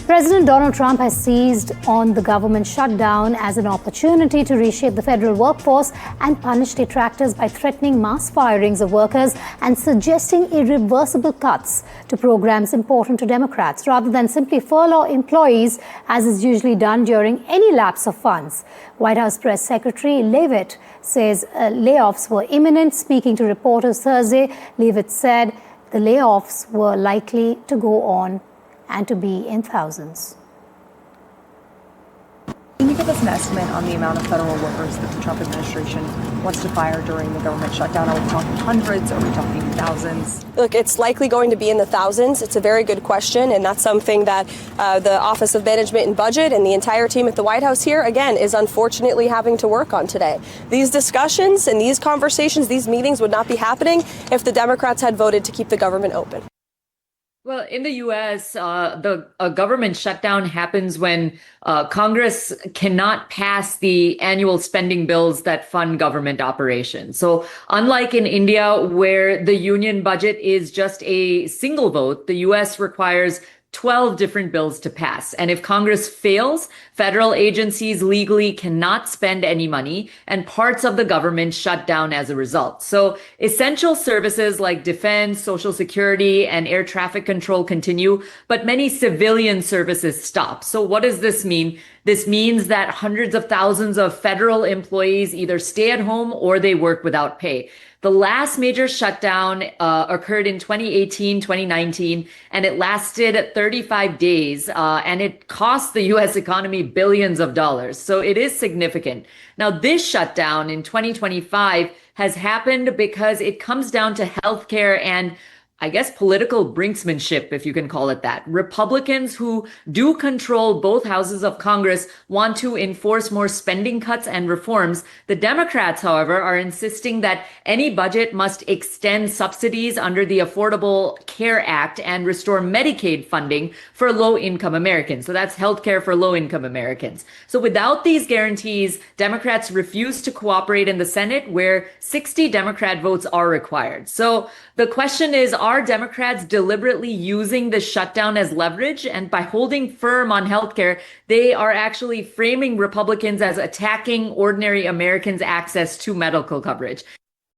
President Donald Trump has seized on the government shutdown as an opportunity to reshape the federal workforce and punish detractors by threatening mass firings of workers and suggesting irreversible cuts to programs important to Democrats, rather than simply furlough employees, as is usually done during any lapse of funds. White House Press Secretary Leavitt says layoffs were imminent. Speaking to reporters Thursday, Leavitt said the layoffs were likely to go on and to be in thousands. Can you give us an estimate on the amount of federal workers that the Trump administration wants to fire during the government shutdown? Are we talking hundreds? Are we talking thousands? Look, it's likely going to be in the thousands. It's a very good question, and that's something that the Office of Management and Budget and the entire team at the White House here, again, is unfortunately having to work on today. These discussions and these conversations, these meetings would not be happening if the Democrats had voted to keep the government open. Well, in the U.S., the government shutdown happens when Congress cannot pass the annual spending bills that fund government operations. So unlike in India, where the union budget is just a single vote, the U.S. requires 12 different bills to pass. And if Congress fails, federal agencies legally cannot spend any money, and parts of the government shut down as a result. So essential services like defense, social security, and air traffic control continue, but many civilian services stop. So what does this mean? This means that hundreds of thousands of federal employees either stay at home or they work without pay. The last major shutdown occurred in 2018, 2019, and it lasted 35 days, and it cost the U.S. economy billions of dollars. So it is significant. Now, this shutdown in 2025 has happened because it comes down to healthcare and, I guess, political brinksmanship, if you can call it that. Republicans who do control both houses of Congress want to enforce more spending cuts and reforms. The Democrats, however, are insisting that any budget must extend subsidies under the Affordable Care Act and restore Medicaid funding for low-income Americans. So that's healthcare for low-income Americans. So without these guarantees, Democrats refuse to cooperate in the Senate, where 60 Democrat votes are required. So the question is, are Democrats deliberately using the shutdown as leverage? And by holding firm on healthcare, they are actually framing Republicans as attacking ordinary Americans' access to medical coverage.